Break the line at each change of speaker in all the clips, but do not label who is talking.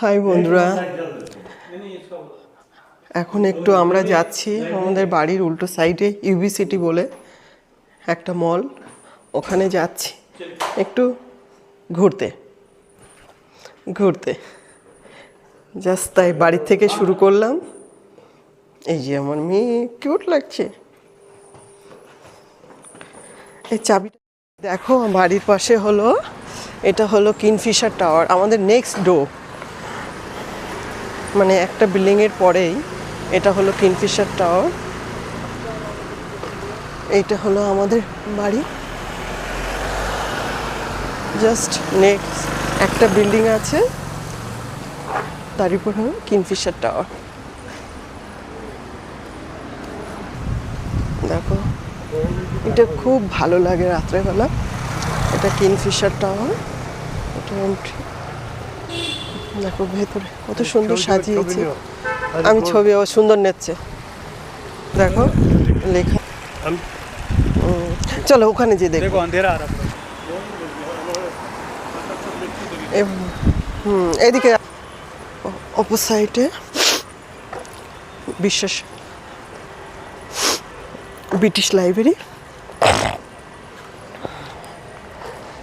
High বন্ধুরা, এখন একটু আমরা যাচ্ছি আমাদের বাড়ির উল্টো সাইডে ইউবি সিটি বলে একটা মল, ওখানে যাচ্ছি একটু ঘুরতে ঘুরতে জাস্ট তাই বাড়ির থেকে শুরু করলাম। এই যে আমার মেয়ে কিউট লাগছে। এই চাবিটা দেখো, বাড়ির পাশে হলো, এটা হলো কিংফিশার টাওয়ার, আমাদের নেক্সট ডোর, মানে একটা বিল্ডিংয়ের পরেই এটা হলো কিংফিশার টাওয়ার। এইটা হলো আমাদের বাড়ি, জাস্ট নেক্সট একটা বিল্ডিং আছে, তার উপর হলো কিংফিশার টাওয়ার। দেখো, এটা খুব ভালো লাগে রাত্রেবেলা। এটা কিংফিশার টাওয়ার, এটা এন্ট্রি। দেখো ভেতরে কত সুন্দর সাজিয়েছে। আমি ছবি, ও সুন্দর নেচ্ছে। দেখো লেখা, চলো ওখানে যে দেখো। এদিকে অপোসাইডে বিশ্বাস ব্রিটিশ লাইব্রেরি,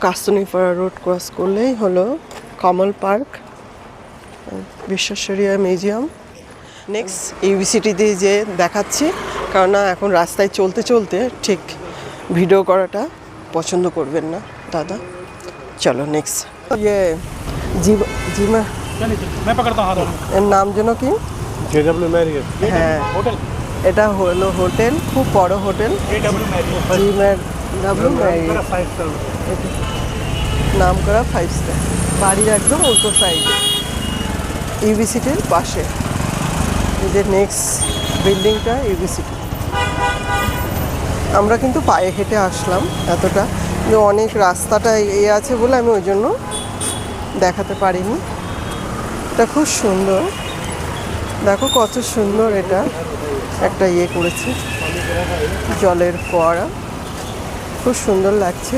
কাস্তনিপাড়া রোড ক্রস করলেই হলো কমল পার্ক, বিশ্বেশ্বরিয়া মিউজিয়াম। নেক্সট ইউনিভার্সিটিতে যে দেখাচ্ছি, কারণ না এখন রাস্তায় চলতে চলতে ঠিক ভিডিও করাটা পছন্দ করবেন না দাদা। চলো নেক্সট, ইয়ে জিমা এর নাম যেন কি, হ্যাঁ এটা হলো হোটেল, খুব বড় হোটেল, জিএমডব্লিউ ম্যারিয়ট, নাম করা 5 স্টার। বাড়ির একদম উল্টো সাইডে ইউনিভার্সিটির পাশে। এই যে নেক্সট বিল্ডিংটা ইউনিভার্সিটি। আমরা কিন্তু পায়ে হেঁটে আসলাম এতটা, যে অনেক রাস্তাটা আছে বলে আমি ওই জন্য দেখাতে পারিনি। এটা খুব সুন্দর, দেখো কত সুন্দর, এটা একটা করেছে জলের ফোয়ারা, খুব সুন্দর লাগছে।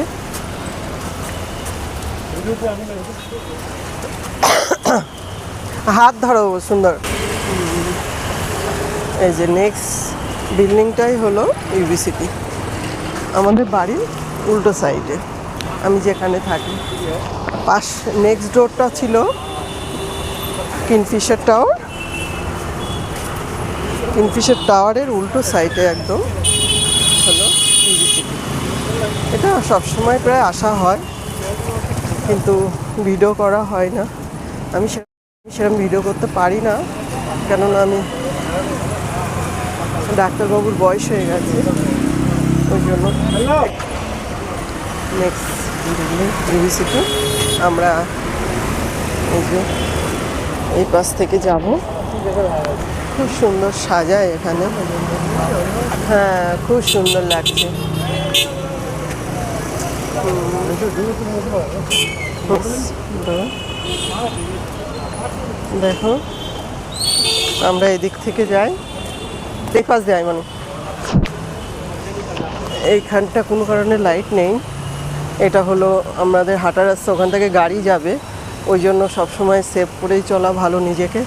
হাত ধরো, সুন্দর। এই যে নেক্সট বিল্ডিংটাই হলো ইউনিভার্সিটি, আমাদের বাড়ির উল্টো সাইডে, আমি যেখানে থাকি। নেক্সট ডোরটা ছিল কিংফিশার টাওয়ার, কিংফিশার টাওয়ারের উল্টো সাইডে একদম হলো ইউনিভার্সিটি। এটা সবসময় প্রায় আসা হয়, কিন্তু ভিডিও করা হয় না। আমি সেরকম ভিডিও করতে পারি না, কেননা আমি ডাক্তারবাবুর বয়স হয়ে গেছে, ওই জন্য। নেক্সট ইউনিভার্সিটি, আমরা এই যে এই পাশ থেকে যাব। খুব সুন্দর সাজায় এখানে, হ্যাঁ খুব সুন্দর লাগছে। দেখো, আমরা এদিক থেকে যাই, এই পাশ যাই, মানে এইখানটা কোনো কারণে লাইট নেই। এটা হলো আমাদের হাঁটা রাস্তা, ওখান থেকে গাড়ি যাবে, ওই জন্য সবসময় সেভ করেই চলা ভালো নিজেকে।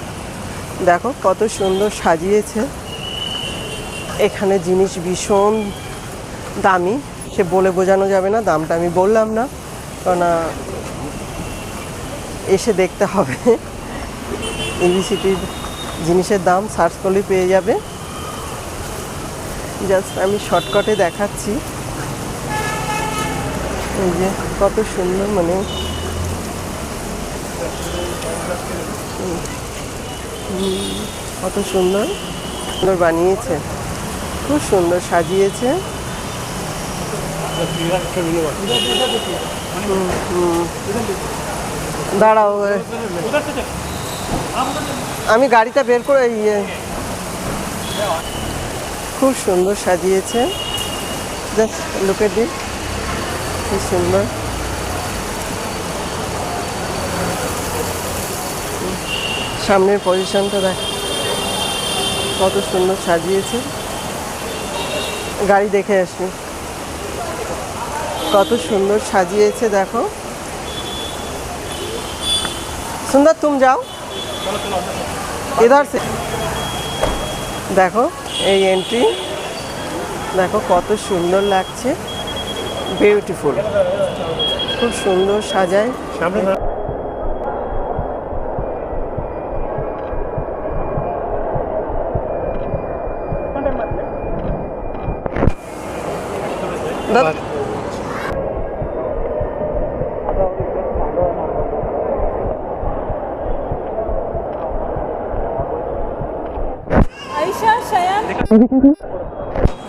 দেখো কত সুন্দর সাজিয়েছে। এখানে জিনিস ভীষণ দামি, সে বলে বোঝানো যাবে না, দামটা আমি বললাম না, কারণ এসে দেখতে হবে। ইউনিভার্সিটির জিনিসের দাম সার্চ করলেই পেয়ে যাবে। জাস্ট আমি শর্টকাটে দেখাচ্ছি। এই যে কত সুন্দর, মানে কত সুন্দর সুন্দর বানিয়েছে, খুব সুন্দর সাজিয়েছে। দাঁড়াও, আমি গাড়িটা বের করে খুব সুন্দর সাজিয়েছে। জাস্ট লুক এট ইট, খুব সুন্দর। সামনের পজিশনটা দেখ, কত সুন্দর সাজিয়েছে। গাড়ি দেখে আসি, কত সুন্দর সাজিয়েছে। দেখো সুন্দর, তুমি যাও। इधर से देखो এই এন্ট্রি দেখো কত সুন্দর লাগছে বিউটিফুল খুব সুন্দর সাজায়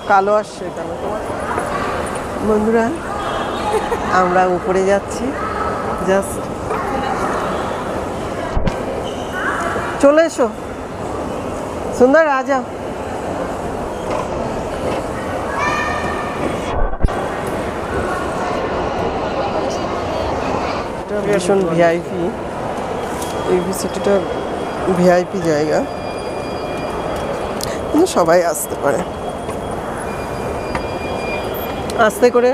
কালো আসছে কেন তোমার বন্ধুরা আমরা উপরে যাচ্ছি জাস্ট চলে এসো সুন্দর রাজা এটা ভীষণ ভিআইপি ইউনিভার্সিটিটা ভিআইপি জায়গা কিন্তু সবাই আসতে পারে আস্তে করে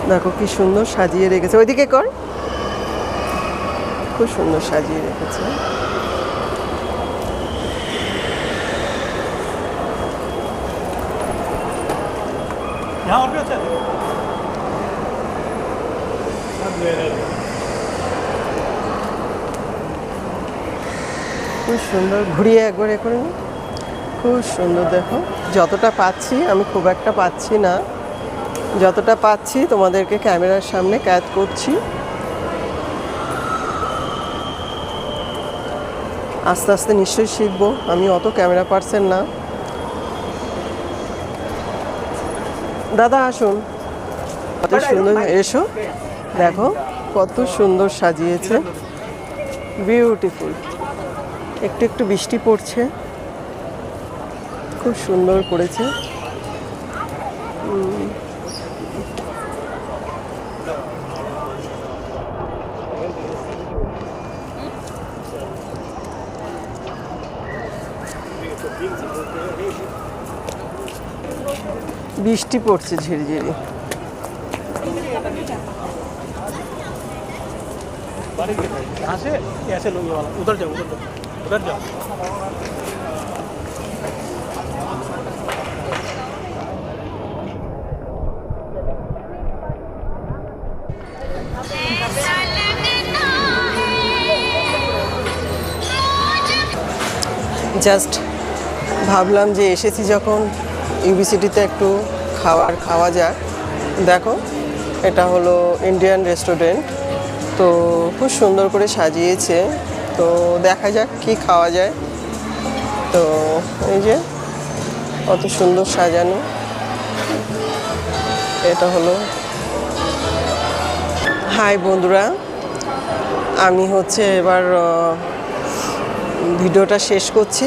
দেখো কি সুন্দর সাজিয়ে রেখেছে ওইদিকে কর খুব সুন্দর সাজিয়ে রেখেছে খুব সুন্দর ঘুরিয়ে একবার এ করে নি খুব সুন্দর দেখো যতটা পাচ্ছি আমি খুব একটা পাচ্ছি না যতটা পাচ্ছি তোমাদেরকে ক্যামেরার সামনে ক্যাচ করছি আস্তে আস্তে নিশ্চয়ই শিখবো আমি অত ক্যামেরা পার্সন না দাদা আসুন কত সুন্দর এসো দেখো কত সুন্দর সাজিয়েছে বিউটিফুল একটু একটু বৃষ্টি পড়ছে খুব সুন্দর করেছে বৃষ্টি পড়ছে ঝিরিঝিরি
ऐसे लोग वाला उधर जाओ उधर जाओ
জাস্ট ভাবলাম যে এসেছি যখন ইউবিসিটিতে একটু খাওয়া যাক দেখো এটা হলো ইন্ডিয়ান রেস্টুরেন্ট তো খুব সুন্দর করে সাজিয়েছে তো দেখা যাক কি খাওয়া যায় তো এই যে কত সুন্দর সাজানো এটা হলো হাই বন্ধুরা আমি হচ্ছে এবার ভিডিওটা শেষ করছি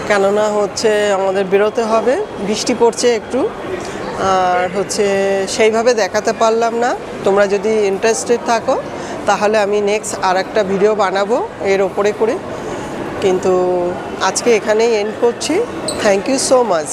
কেননা হচ্ছে আমাদের বেরোতে হবে বৃষ্টি পড়ছে একটু আর হচ্ছে সেইভাবে দেখাতে পারলাম না তোমরা যদি ইন্টারেস্টেড থাকো তাহলে আমি নেক্সট আর একটা ভিডিও বানাবো এর ওপরে করে কিন্তু আজকে এখানেই এন্ড করছি থ্যাংক ইউ সো মাচ